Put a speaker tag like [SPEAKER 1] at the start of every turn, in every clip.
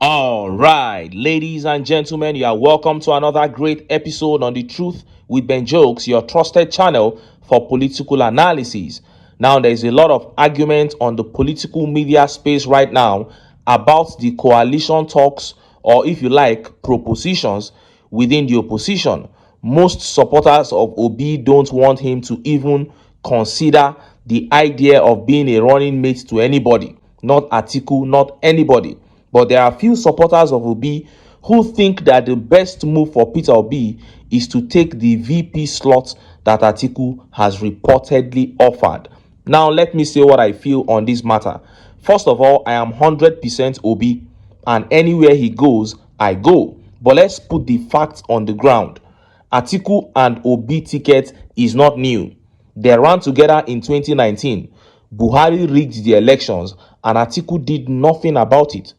[SPEAKER 1] All right, ladies and gentlemen, you are welcome to another great episode on The Truth with Ben Jokes, your trusted channel for political analysis. Now, there is a lot of argument on the political media space right now about the coalition talks, or if you like, propositions within the opposition. Most supporters of Obi don't want him to even consider the idea of being a running mate to anybody, not Atiku, not anybody. But there are few supporters of Obi who think that the best move for Peter Obi is to take the VP slot that Atiku has reportedly offered. Now, let me say what I feel on this matter. First of all, I am 100% Obi, and anywhere he goes, I go. But let's put the facts on the ground. Atiku and Obi ticket is not new. They ran together in 2019. Buhari rigged the elections, and Atiku did nothing about it.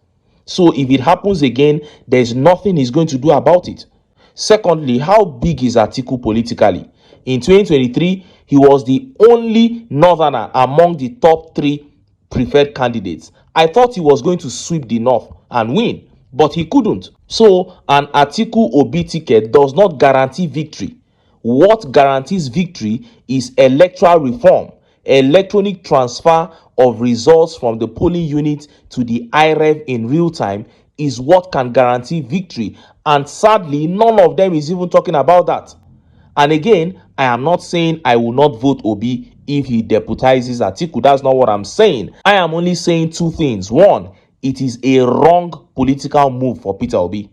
[SPEAKER 1] So if it happens again, there's nothing he's going to do about it. Secondly, how big is Atiku politically? In 2023, he was the only northerner among the top 3 preferred candidates. I thought he was going to sweep the north and win, but he couldn't. So an Atiku Obi ticket does not guarantee victory. What guarantees victory is electoral reform, electronic transfer of results from the polling unit to the IREV in real time is what can guarantee victory. And sadly, none of them is even talking about that. And again, I am not saying I will not vote Obi if he deputizes Atiku. That's not what I'm saying. I am only saying 2 things. One, it is a wrong political move for Peter Obi.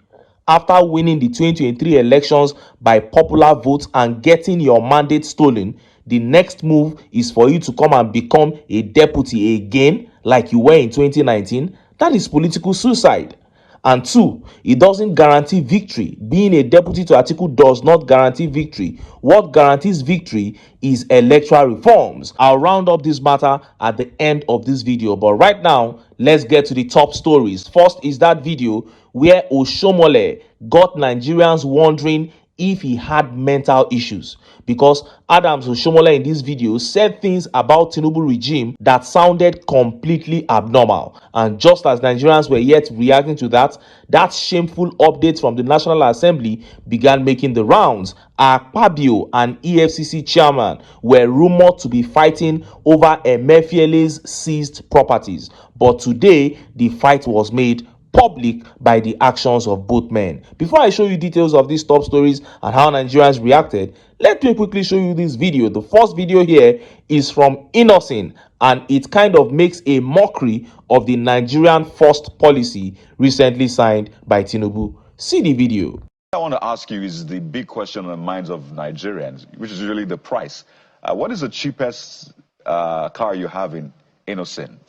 [SPEAKER 1] After winning the 2023 elections by popular votes and getting your mandate stolen, the next move is for you to come and become a deputy again like you were in 2019. That is political suicide. And 2, it doesn't guarantee victory. Being a deputy to Atiku does not guarantee victory. What guarantees victory is electoral reforms. I'll round up this matter at the end of this video. But right now, let's get to the top stories. First is that video where OSHIOMOLE got Nigerians wondering if he had mental issues, because Adams Oshiomhole in this video said things about Tinubu regime that sounded completely abnormal. And just as Nigerians were yet reacting to that shameful update from the National Assembly began making the rounds. AKPABIO and EFCC chairman were rumored to be fighting over EMEFIELI's seized properties. But today, the fight was made public by the actions of both men. Before I show you details of these top stories and how Nigerians reacted, let me quickly show you this video. The first video here is from Innocent, and it kind of makes a mockery of the Nigerian first policy recently signed by Tinubu. See the video.
[SPEAKER 2] I want to ask you is the big question on the minds of Nigerians, which is usually the price. What is the cheapest car you have in Innocent?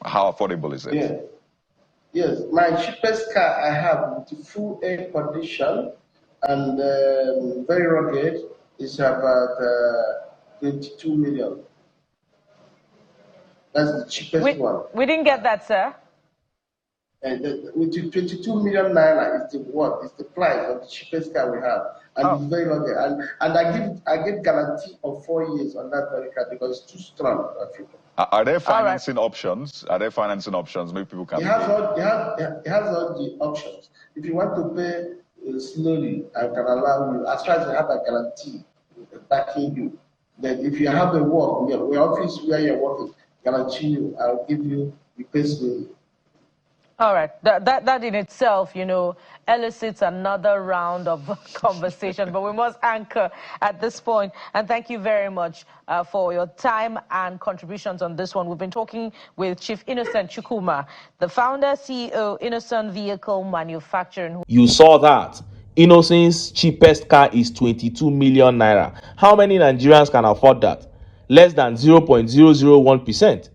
[SPEAKER 2] How affordable is it?
[SPEAKER 3] Yeah. Yes, my cheapest car I have with full air condition and very rugged is about 22 million. That's the cheapest one.
[SPEAKER 4] We didn't get that, sir.
[SPEAKER 3] And with 22 million naira is the what? Is the price of the cheapest car we have, and it's very rugged. And I give guarantee of 4 years on that very car because it's too strong.
[SPEAKER 2] Are there financing options? Are there financing options? Maybe people can.
[SPEAKER 3] It has all the options. If you want to pay slowly, I can allow you. As far as you have a guarantee backing you, then if you have a work, your office where you're working, guarantee you, I'll give you the pay slowly.
[SPEAKER 4] All right. That in itself, elicits another round of conversation, but we must anchor at this point. And thank you very much for your time and contributions on this one. We've been talking with Chief Innocent Chukwuma, the founder, CEO, Innocent Vehicle Manufacturing.
[SPEAKER 1] You saw that. Innocent's cheapest car is 22 million naira. How many Nigerians can afford that? Less than 0.001%.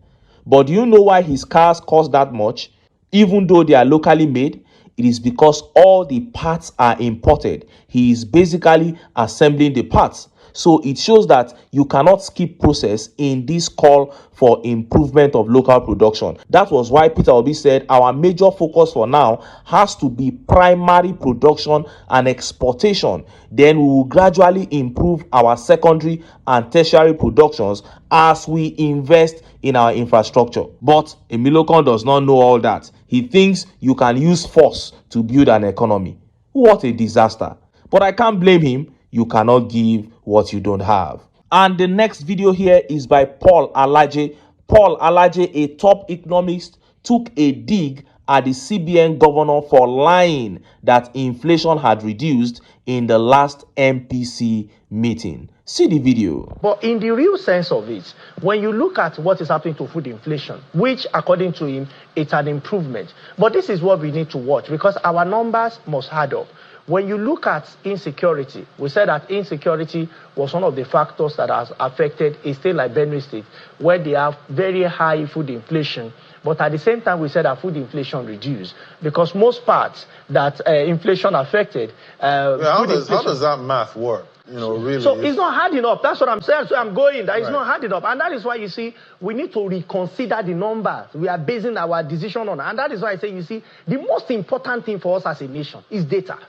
[SPEAKER 1] But do you know why his cars cost that much? Even though they are locally made, it is because all the parts are imported. He is basically assembling the parts. So it shows that you cannot skip process in this call for improvement of local production. That was why Peter Obi said our major focus for now has to be primary production and exportation. Then we will gradually improve our secondary and tertiary productions as we invest in our infrastructure. But Emilokon does not know all that. He thinks you can use force to build an economy. What a disaster. But I can't blame him. You cannot give what you don't have. And the next video here is by Paul Alaje. Paul Alaje, a top economist, took a dig at the CBN governor for lying that inflation had reduced in the last MPC meeting. See the video.
[SPEAKER 5] But in the real sense of it, when you look at what is happening to food inflation, which according to him, it's an improvement. But this is what we need to watch because our numbers must add up. When you look at insecurity, we said that insecurity was one of the factors that has affected a state like Benue State, where they have very high food inflation. But at the same time, we said that food inflation reduced because most parts that inflation affected.
[SPEAKER 6] How does that math work? You know, really.
[SPEAKER 5] So it's not hard enough. That's what I'm saying. So I'm going. That is not hard enough. And that is why you see, we need to reconsider the numbers we are basing our decision on. And that is why I say, you see, the most important thing for us as a nation is data.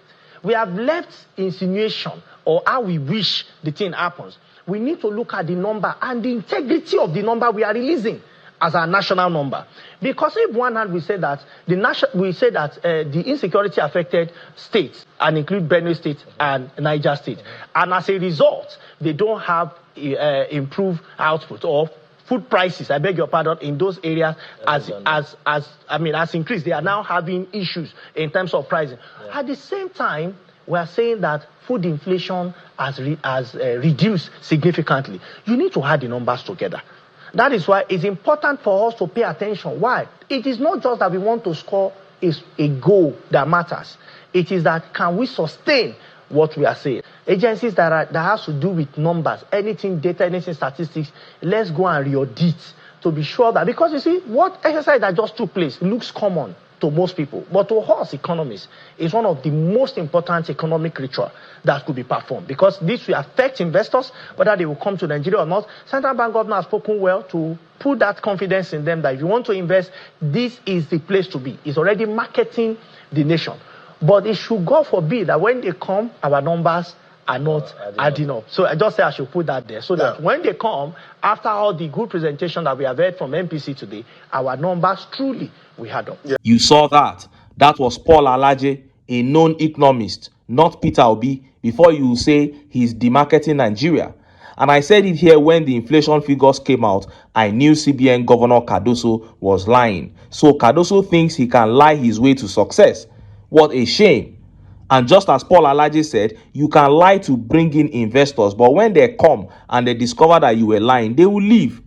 [SPEAKER 5] We have left insinuation or how we wish the thing happens. We need to look at the number and the integrity of the number we are releasing as our national number. Because if one hand we say that the insecurity affected states and include Benue State and Niger State, and as a result, they don't have improved output or food prices, I beg your pardon, in those areas has increased. They are now having issues in terms of pricing. Yeah. At the same time, we are saying that food inflation has reduced significantly. You need to add the numbers together. That is why it's important for us to pay attention. Why? It is not just that we want to score a goal that matters. It is that can we sustain what we are saying. Agencies that has to do with numbers, anything data, anything statistics, let's go and re-audit to be sure that, because you see, what exercise that just took place looks common to most people, but to us economists, is one of the most important economic ritual that could be performed, because this will affect investors, whether they will come to Nigeria or not. Central Bank governor has spoken well to put that confidence in them that if you want to invest, this is the place to be. It's already marketing the nation. But it should, God forbid, that when they come, our numbers are not adding up. So I just say I should put that there, so that when they come, after all the good presentation that we have heard from MPC today, our numbers truly we had up.
[SPEAKER 1] You saw that. That was Paul Alaje, a known economist, not Peter Obi, before you say he's demarketing Nigeria. And I said it here when the inflation figures came out, I knew CBN Governor Cardoso was lying. So Cardoso thinks he can lie his way to success. What a shame. And just as Paul Alaje said, you can lie to bring in investors, but when they come and they discover that you were lying, they will leave.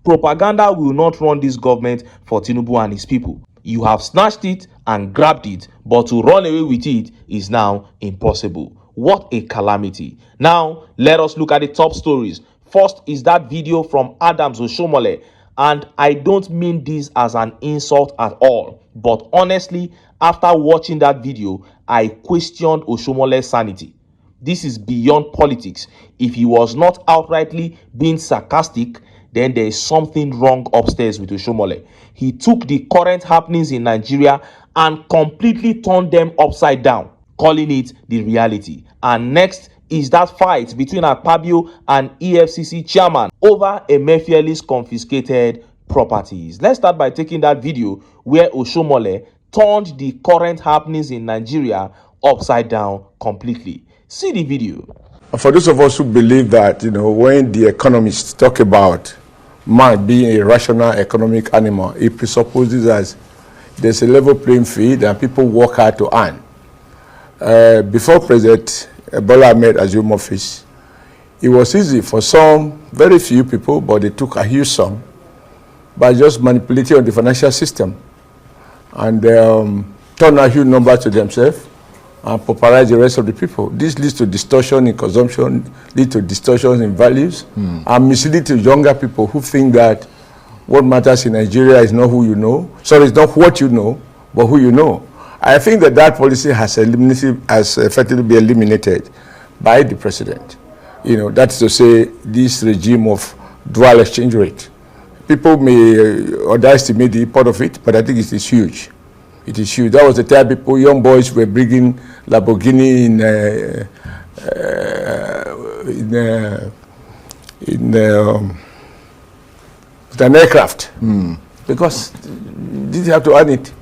[SPEAKER 1] Propaganda will not run this government for Tinubu and his people. You have snatched it and grabbed it, but to run away with it is now impossible. What a calamity. Now, let us look at the top stories. First is that video from Adams OSHIOMOLE, and I don't mean this as an insult at all, but honestly, after watching that video, I questioned OSHIOMOLE's sanity. This is beyond politics. If he was not outrightly being sarcastic, then there is something wrong upstairs with OSHIOMOLE. He took the current happenings in Nigeria and completely turned them upside down, calling it the reality. And next is that fight between AKPABIO and EFCC chairman over EMEFIELI's confiscated properties. Let's start by taking that video where OSHIOMOLE turned the current happenings in Nigeria upside down completely. See the video.
[SPEAKER 7] For those of us who believe that, when the economists talk about man being a rational economic animal, it presupposes that there's a level playing field and people work hard to earn. Before President Bola Ahmed assumed office, it was easy for some, very few people, but they took a huge sum by just manipulating on the financial system and turn a huge number to themselves and pauperize the rest of the people. This leads to distortion in consumption, leads to distortions in values, and mislead to younger people who think that what matters in Nigeria is not who you know. Sorry, it's not what you know, but who you know. I think that policy has effectively been eliminated by the president. That's to say this regime of dual exchange rate. People may underestimate the import of it, but I think it is huge. It is huge. That was the time young boys were bringing Lamborghini in an aircraft because they didn't have to earn it.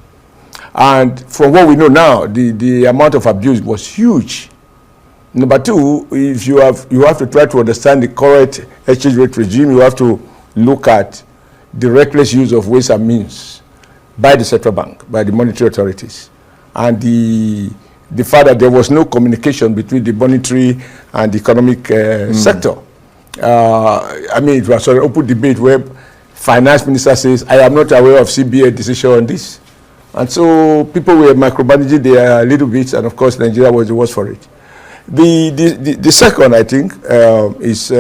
[SPEAKER 7] And from what we know now, the amount of abuse was huge. Number two, if you have to try to understand the current exchange rate regime, you have to look at the reckless use of ways and means by the central bank, by the monetary authorities, and the fact that there was no communication between the monetary and the economic sector. It was an open debate where finance minister says, I am not aware of CBA decision on this. And so people were micromanaging their little bits, and of course Nigeria was the worst for it. The second, I think, is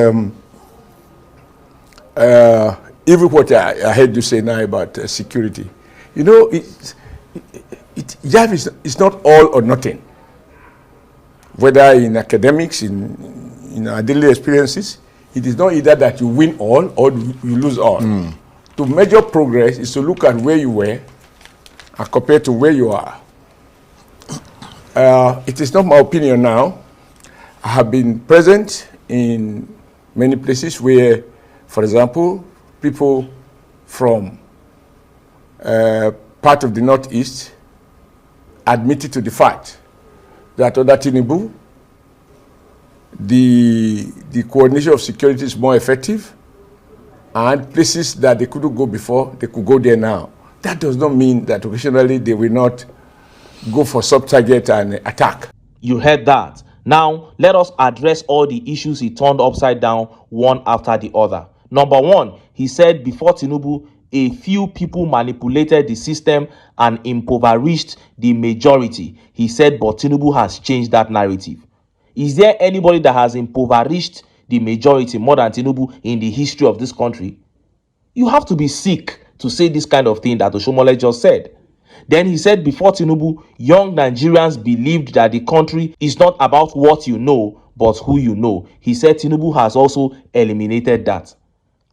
[SPEAKER 7] even what I heard you say now about security. It's not all or nothing. Whether in academics, in our daily experiences, it is not either that you win all or you lose all. To measure progress is to look at where you were and compare to where you are. It is not my opinion now. I have been present in many places where, for example, people from part of the Northeast admitted to the fact that under Tinubu, the coordination of security is more effective, and places that they couldn't go before, they could go there now. That does not mean that occasionally they will not go for sub-target and attack.
[SPEAKER 1] You heard that. Now, let us address all the issues he turned upside down one after the other. Number one, he said before Tinubu, a few people manipulated the system and impoverished the majority. He said, but Tinubu has changed that narrative. Is there anybody that has impoverished the majority more than Tinubu in the history of this country? You have to be sick to say this kind of thing that OSHIOMOLE just said. Then he said before Tinubu, young Nigerians believed that the country is not about what you know, but who you know. He said Tinubu has also eliminated that.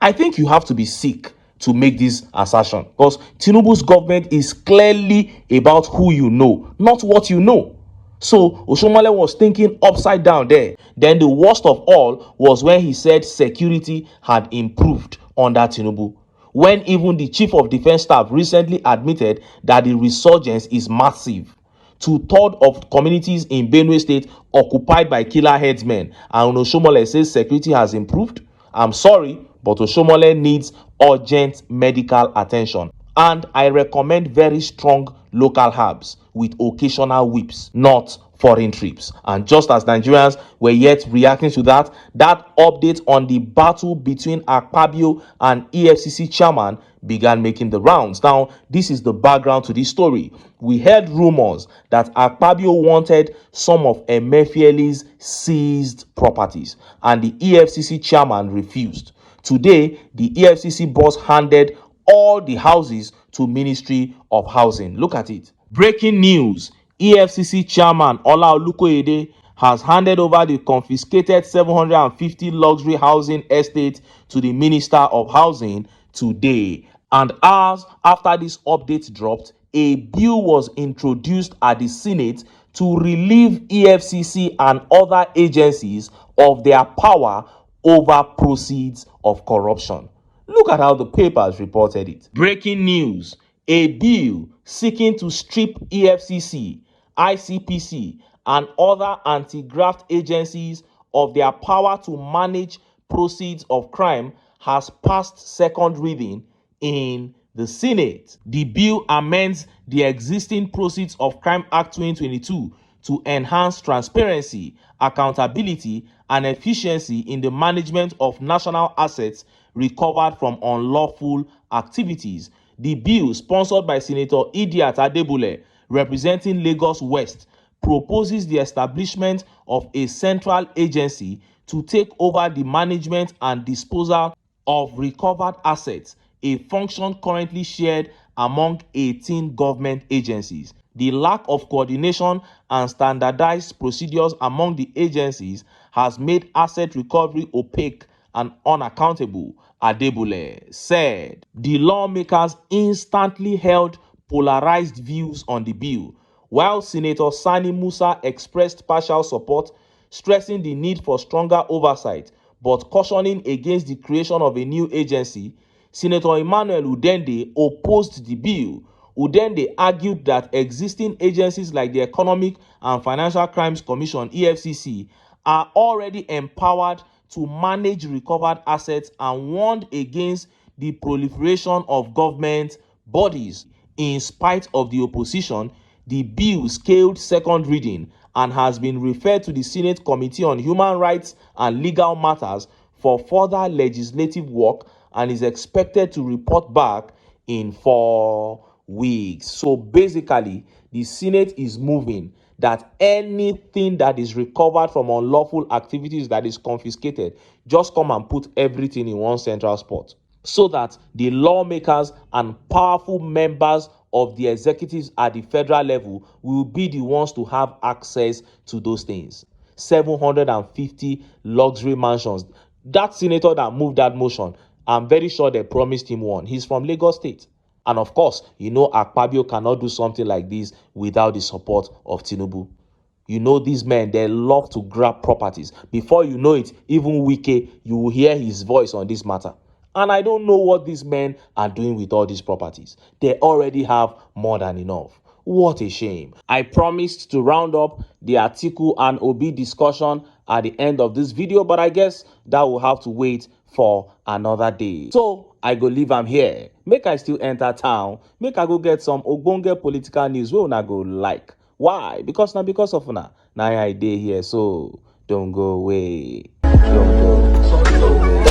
[SPEAKER 1] I think you have to be sick to make this assertion, because Tinubu's government is clearly about who you know, not what you know. So OSHIOMOLE was thinking upside down there. Then the worst of all was when he said security had improved under Tinubu, when even the chief of defense staff recently admitted that the resurgence is massive. 2/3 of communities in Benue State occupied by killer headsmen, and OSHIOMOLE says security has improved. I'm sorry, but OSHIOMOLE needs urgent medical attention. And I recommend very strong local herbs with occasional whips, not foreign trips. And just as Nigerians were yet reacting to that update on the battle between AKPABIO and EFCC chairman began making the rounds. Now, this is the background to this story. We heard rumors that AKPABIO wanted some of EMEFIELI's seized properties, and the EFCC chairman refused. Today, the EFCC boss handed all the houses to Ministry of Housing. Look at it. Breaking news. EFCC chairman Ola Olukoyede has handed over the confiscated 750 luxury housing estate to the Minister of Housing today. And hours after this update dropped, a bill was introduced at the Senate to relieve EFCC and other agencies of their power over proceeds of corruption. Look at how the papers reported it. Breaking news. A bill seeking to strip EFCC, ICPC, and other anti-graft agencies of their power to manage proceeds of crime has passed second reading in the Senate. The bill amends the existing Proceeds of Crime Act 2022 to enhance transparency, accountability, and efficiency in the management of national assets recovered from unlawful activities. The bill, sponsored by Senator Idiat Adebule, representing Lagos West, proposes the establishment of a central agency to take over the management and disposal of recovered assets, a function currently shared among 18 government agencies. The lack of coordination and standardized procedures among the agencies has made asset recovery opaque and unaccountable, Adebule said. The lawmakers instantly held polarized views on the bill, while Senator Sani Musa expressed partial support, stressing the need for stronger oversight, but cautioning against the creation of a new agency. Senator Emmanuel Udende opposed the bill. Udende argued that existing agencies like the Economic and Financial Crimes Commission (EFCC) are already empowered to manage recovered assets and warned against the proliferation of government bodies. In spite of the opposition, the bill scaled second reading and has been referred to the Senate Committee on Human Rights and Legal Matters for further legislative work and is expected to report back in 4 weeks. So basically, the Senate is moving that anything that is recovered from unlawful activities that is confiscated, just come and put everything in one central spot, so that the lawmakers and powerful members of the executives at the federal level will be the ones to have access to those things. 750 luxury mansions. That senator that moved that motion, I'm very sure they promised him one. He's from Lagos State. And of course, AKPABIO cannot do something like this without the support of Tinubu. These men, they love to grab properties. Before you know it, even Wike, you will hear his voice on this matter. And I don't know what these men are doing with all these properties. They already have more than enough. What a shame. I promised to round up the Atiku and Obi discussion at the end of this video, but I guess that will have to wait for another day. So I go leave am here. Make I still enter town. Make I go get some ogbonge political news wey una go like. Why? Because of una. Now I dey here, so don't go away. Don't go away.